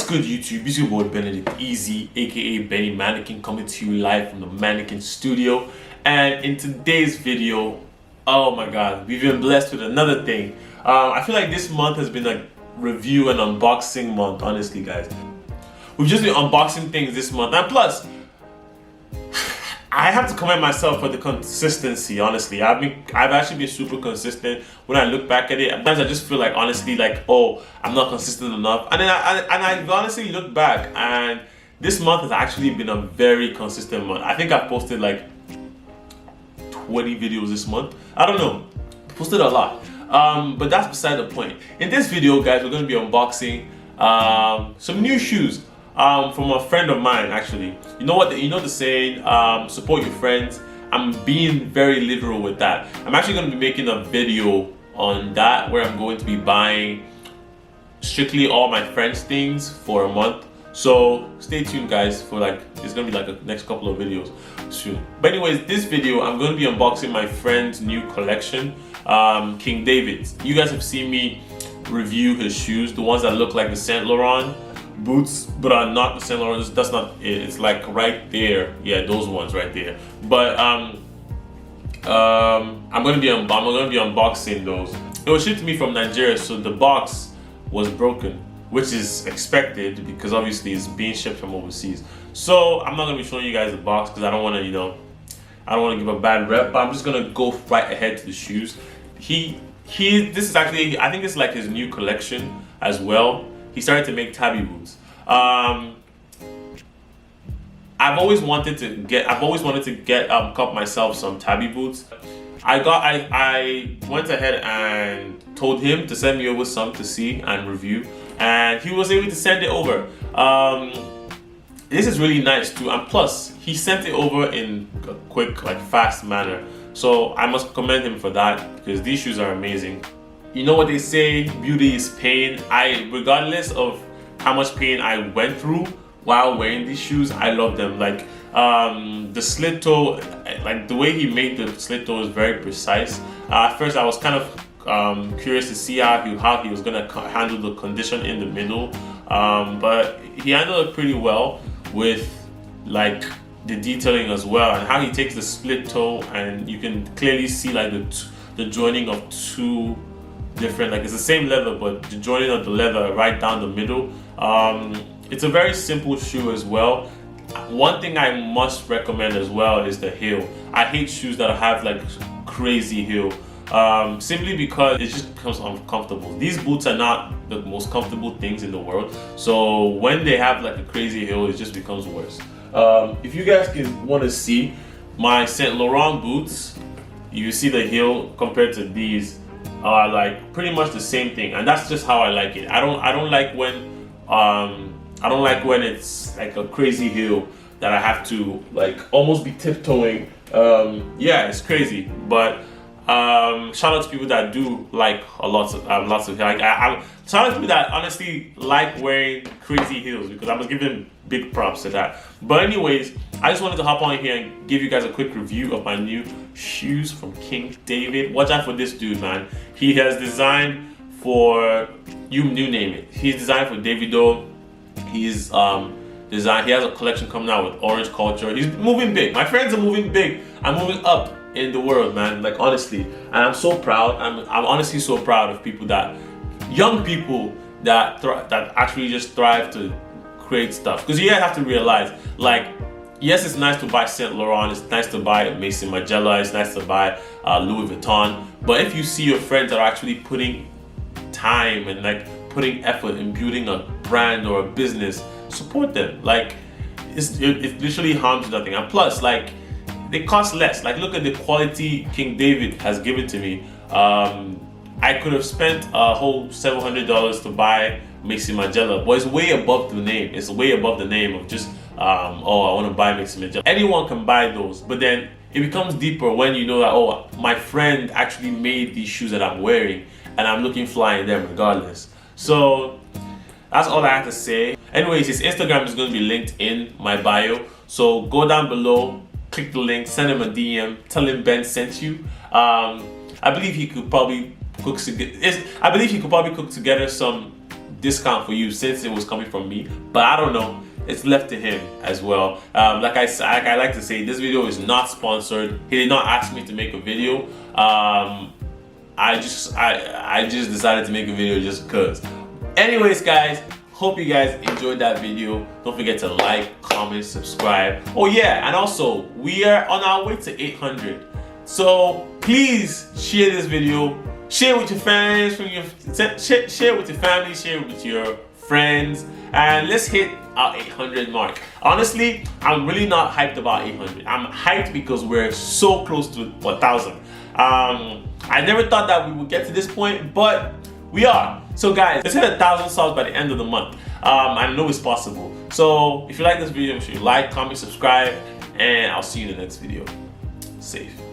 good, YouTube? It's your boy Benedict Easy, aka Benny Mannequin, coming to you live from the Mannequin studio. And in today's video, oh my god, we've been blessed with another thing. I feel like this month has been like review and unboxing month, honestly, guys. We've just been unboxing things this month, and plus, I have to commend myself for the consistency. Honestly, I've actually been super consistent. When I look back at it, sometimes I just feel like, honestly, like, oh, I'm not consistent enough. And then I honestly look back, and this month has actually been a very consistent month. I think I've posted like 20 videos this month. I don't know, posted a lot. But that's beside the point. In this video, guys, we're going to be unboxing some new shoes. From a friend of mine, actually. You know what? You know the saying, support your friends. I'm being very literal with that. I'm actually going to be making a video on that where I'm going to be buying strictly all my friends' things for a month. So stay tuned, guys, for like, it's going to be like the next couple of videos soon. But anyways, this video, I'm going to be unboxing my friend's new collection, Kiingdavid. You guys have seen me review his shoes, the ones that look like the Saint Laurent boots, but are not the Saint Laurent. That's not it. It's like right there. Yeah, those ones right there. But I'm gonna be unboxing those. It was shipped to me from Nigeria, so the box was broken, which is expected because obviously it's being shipped from overseas. So I'm not gonna be showing you guys the box because I don't want to, I don't want to give a bad rep. But I'm just gonna go right ahead to the shoes. This is actually, I think it's like his new collection as well. He started to make TABI boots. I've always wanted to get cup myself some TABI boots. I went ahead and told him to send me over some to see and review, and he was able to send it over. This is really nice too, and plus he sent it over in a quick, like fast manner. So I must commend him for that because these shoes are amazing. You know what they say, beauty is pain. Regardless of how much pain I went through while wearing these shoes, I love them. Like the slit toe, like the way he made the slit toe is very precise. At first I was kind of curious to see how he was gonna handle the condition in the middle, but he handled it pretty well with like the detailing as well, and how he takes the split toe and you can clearly see like the joining of two different, like it's the same leather, but the joining of the leather right down the middle. It's a very simple shoe as well. One thing I must recommend as well is the heel. I hate shoes that have like crazy heel, simply because it just becomes uncomfortable. These boots are not the most comfortable things in the world, so when they have like a crazy heel, it just becomes worse. If you guys want to see my Saint Laurent boots, you see the heel compared to these are like pretty much the same thing, and that's just how I like it. I don't like when it's like a crazy heel that I have to like almost be tiptoeing. Yeah, it's crazy, but shout out to people that do like lots of like shout out to people that honestly like wearing crazy heels, because I must give them big props to that. But anyways, I just wanted to hop on here and give you guys a quick review of my new shoes from Kiingdavid. Watch out for this dude, man. He has designed for, you name it. He's designed for Davido. He's designed, he has a collection coming out with Orange Culture. He's moving big. My friends are moving big. I'm moving up in the world, man, like honestly. And I'm so proud. I'm honestly so proud of people young people that actually just thrive to create stuff. Because you guys have to realize, like, yes, it's nice to buy Saint Laurent, it's nice to buy Maison Margiela, it's nice to buy Louis Vuitton, but if you see your friends are actually putting time and like putting effort in building a brand or a business, support them. Like, it literally harms nothing, and plus, like, they cost less. Like, look at the quality Kiingdavid has given to me. I could have spent a whole $700 to buy Maison Margiela, but it's way above the name. It's way above the name of just oh, I want to buy Maison Margiela. Anyone can buy those, but then it becomes deeper when you know that, oh, my friend actually made these shoes that I'm wearing, and I'm looking fly in them regardless. So that's all I have to say. Anyways, his Instagram is going to be linked in my bio, so go down below, click the link, send him a DM, tell him Ben sent you. I believe he could probably cook together some discount for you since it was coming from me, but I don't know. It's left to him as well. Like I like to say, this video is not sponsored. He did not ask me to make a video. I just decided to make a video just because. Anyways, guys, hope you guys enjoyed that video. Don't forget to like, comment, subscribe. Oh yeah, and also we are on our way to 800. So please share this video. Share with your friends, share with your family, share with your friends, and let's hit our 800 mark. Honestly, I'm really not hyped about 800. I'm hyped because we're so close to 1,000. I never thought that we would get to this point, but we are. So guys, let's hit 1,000 subs by the end of the month. I know it's possible. So if you like this video, make sure you like, comment, subscribe, and I'll see you in the next video. Safe.